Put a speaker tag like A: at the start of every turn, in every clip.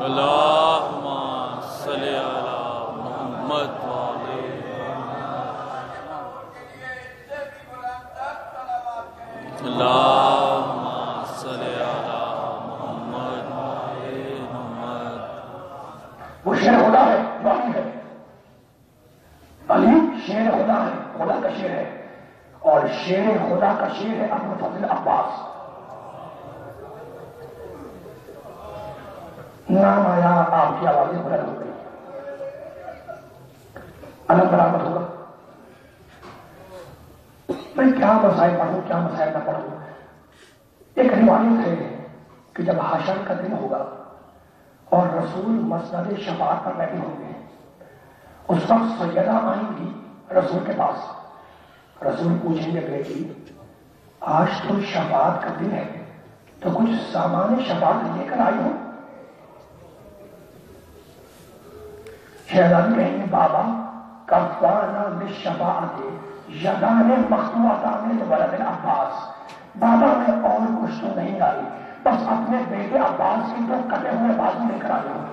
A: اللہم صلی علی محمد وعلی اللہم صلی علی محمد وعلی محمد۔
B: وہ شیر خدا ہے، باقی ہے علی شیر خدا ہے، خدا کا شیر ہے، اور شیر خدا کا شیر ہے ابو الفضل عباس۔ نام آیا، آپ کی آوازیں بلند ہو گئی، علم برآمد ہوگا۔ میں کیا مسائل پڑھوں، کیا مسائل نہ پڑھوں۔ ایک روایت ہے کہ جب حشر کا دن ہوگا اور رسول مسند شفاعت پر بیٹھے ہوں گے، اس وقت سیدہ آئیں گی رسول کے پاس۔ رسول پوچھیں گے بیٹی آج تو شفاعت کا دن ہے تو کچھ سامان شفاعت لے کر آئی ہو؟ شہزادی کہیں گے بابا کفانا بالشفاعت یدان مخطوطان لولد العباس، بابا میں اور کچھ تو نہیں لائی، بس اپنے بیٹے عباس کی دو کٹے ہوئے بازو لے کر آئی ہوں۔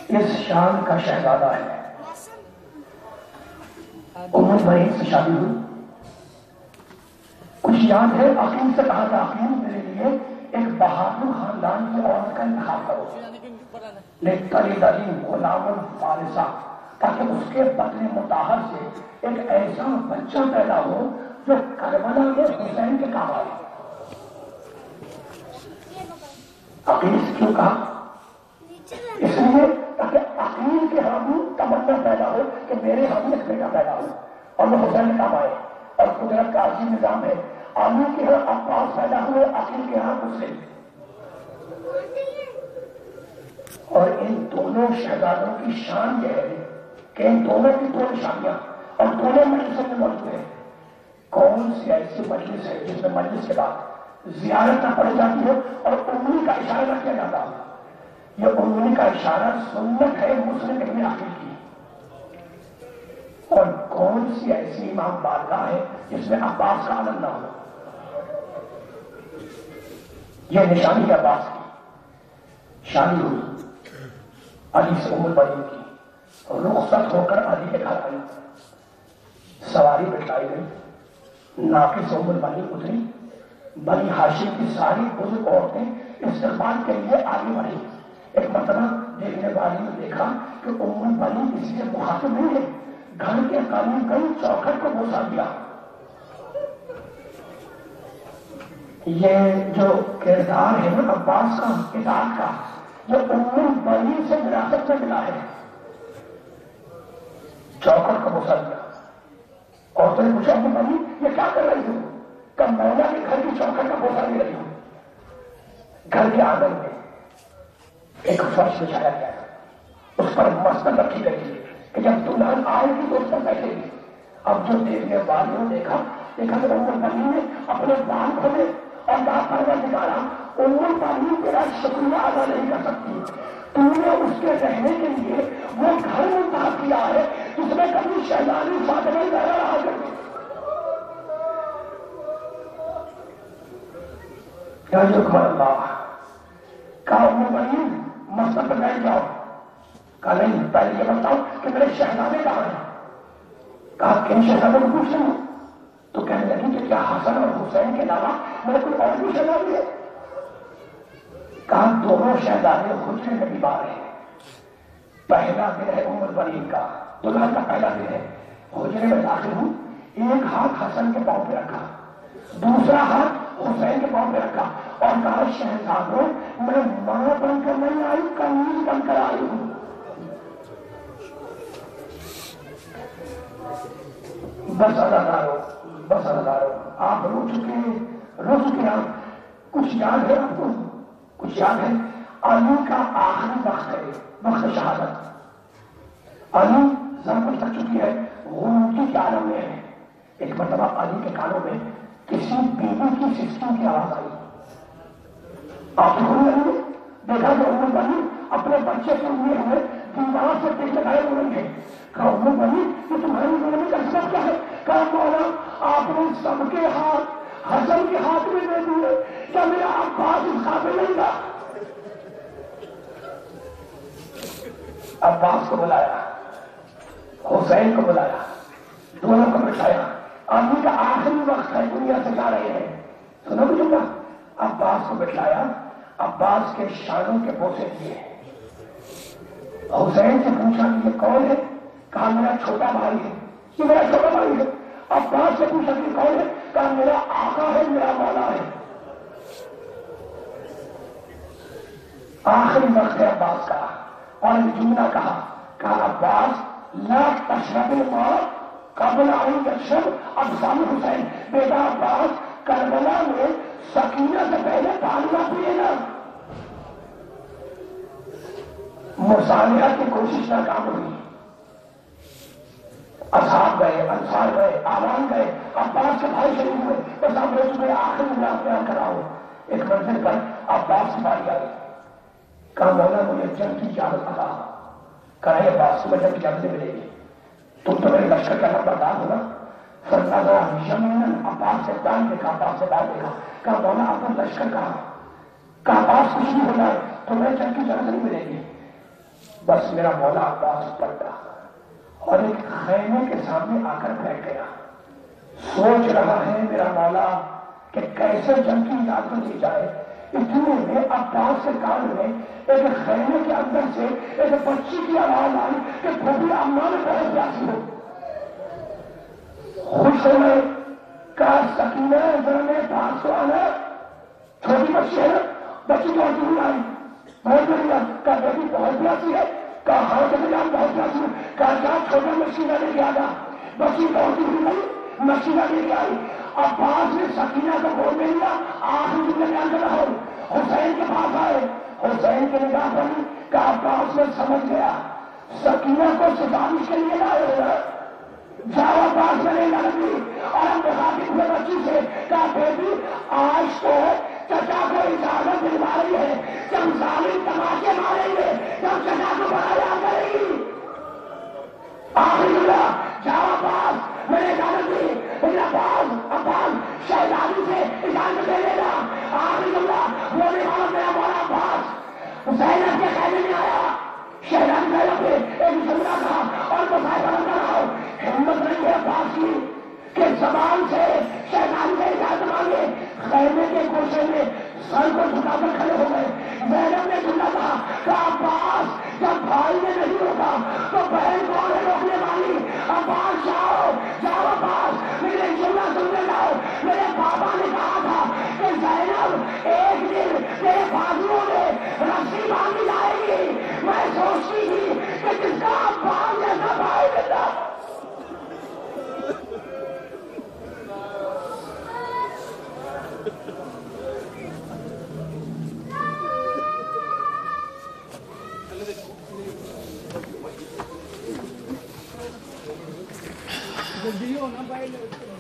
B: اس شان کا شہزادہ ہے۔ ام المؤمنین سے شادی ہوئی، کچھ یاد ہے عقیل سے کہا تھا عقیل میرے لیے ایک بہادر خاندان کی عورت کا انتخاب کرو، لیکن غلام فارسہ، تاکہ اس کے بدن مطہر سے ایک ایسا بچہ پیدا ہو جو کربلا میں حسین کے کام آئے۔ عقیل سے کیوں کہا؟ اس لیے تاکہ عقیل کے ہاں بھی تمنا پیدا ہو کہ میرے ہاں بھی ایک بیٹا پیدا ہو اور وہ حسین کے کام آئے۔ اور قدرت کا عظیم نظام ہے، علی کے ہاں عباس پیدا ہوئے، عقیل کے ہاں حسین۔ اور ان دونوں شہزادوں کی شان یہ ہے کہ ان دونوں کی دو نشانیاں اور دونوں مجلسوں میں موجود ہیں۔ کون سی ایسی مجلس ہے جس میں مجلس کے بعد زیارت نہ پڑی جاتی ہے اور انگلی کا اشارہ نہ کیا جاتا ہے؟ یہ انگلی کا اشارہ سنت ہے مسلم ابن عقیل کی۔ اور کون سی ایسی امام بارگاہ ہے جس میں عباس کا علم نہ ہو؟ یہ نشانی ہے عباس کی۔ شادی ہوئی علی سے ام المؤمنین کی، رخصت ہو کر علی کے گھر آئی، سواری بٹھائی گئی، ناقے سے ام المؤمنین اتری، بنی ہاشم کی ساری بزرگ عورتیں استقبال کے لیے آگے بڑھی۔ ایک مرتبہ دیکھنے والی نے دیکھا کہ ام المؤمنین کسی سے مخاطب نہیں ہے، گھر کے قریب گئی، چوکھٹ کو بوسا دیا۔ یہ جو کردار ہے نا عباس کا اطاعت کا، جو ام المؤمنین سے وراثت میں ملا ہے، چوکھٹ کو بوسا دیا۔ عورتوں نے پوچھا ام المؤمنین یہ کیا کر رہی ہو؟ کہ مولا کے گھر کی چوکھٹ کا بوسا دے رہی ہوں۔ گھر کے آنگن میں ایک فرش بچھایا گیا، اس پر مسند رکھی گئی کہ جب دلہن آئے گی تو اس پر بیٹھے گی۔ اب جو دیکھنے والوں نے دیکھا کہ ام المؤمنین نے اپنے بال کھولے اور کہا پروردگارا ام المؤمنین تیرا شکریہ ادا نہیں کر سکتی، تو نے اس کے رہنے کے لیے وہ گھر منتخب کیا ہے جس میں کبھی شہزادی فاطمہ زہرا رہا کرتی۔ اللہ کہا ام المؤمنین مسجد پر بیٹھ جاؤ۔ کہا نہیں، پہلے یہ بتاؤ کہ میرے شہزادے کہاں ہیں؟ کہا کن شہزادوں کو پوچھ رہی ہوں؟ تو کہنے لگی کہ کیا حسن اور حسین کے علاوہ میرے کوئی اور بھی شہزادی ہے؟ کہا دونوں شہزادے حجرے میں بیمار ہیں، پہلا دن ہے ام المؤمنین کا، دلہن کا پہلا دن ہے، حجرے میں داخل ہوں، ایک ہاتھ حسن کے پاؤں پہ رکھا، دوسرا ہاتھ حسین کے پاؤں پہ رکھا اور کہا شہزادوں میں ماں بن کر نہیں آئی، قمیض بن کر آئی ہوں۔ بس اداکاروں، بس اداکاروں، آپ رو چکے آپ، کچھ یاد ہے آپ کو؟ کچھ یاد ہے؟ علی کا آخری وقت ہے، وقت شہادت۔ علی زمین تک چکی ہے، غنوتی کے عالم میں ہے۔ ایک مرتبہ علی کے کانوں میں کسی بیوی کی سسکیوں کی آواز آئی۔ آپ کو دیکھا کہ ام المؤمنین اپنے بچے کے لیے ہوئے دیوار سے پیچھے لگائے ہوئے ہیں۔ کہا ام المؤمنین یہ تمہاری زندگی کا سبب کیا ہے؟ کہا مولا آپ نے سب کے ہاتھ حسن کے ہاتھ میں دے دیے، کیا میرا مسافر نہیں تھا. عباس کو بلایا, حسین کو بلایا, دونوں کو بٹھایا. آدمی کا آخری وقت ہے, دنیا سے جا رہے ہیں. سنو گے جملہ, عباس کو بٹھلایا, عباس کے شانوں کے بوسے دیے. حسین سے پوچھا کہ یہ کون ہے؟ کہا میرا چھوٹا بھائی ہے. یہ میرا چھوٹا بھائی ہے. عباس سے پوچھا کہ کون ہے؟ کہا میرا آقا ہے, میرا مولا ہے. آخری وقت ہے عباس کا, اور یہ جملہ کہا عباس لا تشرب الماء قبل ان یشرب ابصار حسین. بیٹا عباس, کربلا میں سکینہ سے پہلے پانی نہ پیے نا. مصالحت کی کوشش ناکام ہوئی. اصحاب گئے, انصار گئے, آوان گئے, عباس کے بھائی شریف ہوئے. بس آپ لوگ میں آخر میں بیان کراؤ. ایک منزل پر عباس کی باری آئی. کہا مولا مجھے جنگ کی اجازت عطا. کہا عباس کو جنگ کی اجازت ملے گی, تم تو میرے لشکر کا نمبردار ہو نا. فرمایا یمیناً, عباس سے دائیں دیکھا, عباس سے بائیں دیکھا. کہا مولا اپنا لشکر کہا. کہا عباس کچھ نہیں ہو جائے تو میں جنگ کی اجازت نہیں ملے گی. بس میرا مولا عباس پلٹا اور ایک خیمے کے سامنے آ کر بیٹھ گیا. سوچ رہا ہے میرا مولا کہ کیسے جنگ کی اجازت دی جائے. اتنے میں عباس کے کان میں ایک خیمے کے اندر سے ایک بچی کی آواز آئی کہ پھوپھی اماں میں بہت پیاسی ہو. خوش ہو گئے. کہا سکینہ ذرا میرے پاس تو آنا. چھوٹی بچی ہے نا, بچی جو ہوئی آئی بہت بڑھیا. کہا بیٹی بہت پیاسی ہے. کہا ہاں چلے جان بہت پیاسی ہوں. کہا جا چھوٹا مشینہ لے کے آ جا. بچی بہت ہی گئی, مشینہ لے کے آئی. عباس نے سکینہ کو بول دے دیا, آخری جملے بیان کر رہا ہوں. حسین کے پاس آئے, حسین کی نگاہ پڑی. کہا عباس نے سمجھ گیا سکینہ کو سفارش کے لیے لائے ہو. جاؤ عباس میں نہیں لگتی. اور ہم مخاطب ہوئے بچی سے, کہا بیٹی آج تو چچا کو اجازت دلوا رہی ہے کہ ہم ظالم تماشے ماریں گے جب چچا کو بڑھایا کرے گی. آخری جملہ, جاؤ عباس میں نے اجازت دی. لیکن عباس شہزادی سے اجازت دے لینا. آخری جملہ وہ بھی بات میرا مولا عباس حسین کے خیمے میں آیا. شہزادی پہلے پہ ایک جملہ کہا اور بسائے بلند رہا. ہمت نہیں ہے عباس کی کہ زبان سے شہزادی سے اجازت مانگے. خیمے کے گوشے میں سر کو جھکا کر کھڑے ہو گئے. زینب نے جملہ کہا کہ عباس جب بھائی نے نہیں روکا تو بہن کون ہے روکنے والی. عباس جاؤ, جاؤ عباس, میرے جملہ سننے جاؤ. میرے پاپا نے کہا تھا کہ زینب ایک دن میرے بازوؤں میں رسی باندھی جائے گی. میں سوچتی تھی کہ جس کا عباس جیسا بھائی ملتا.
C: Video, no baile.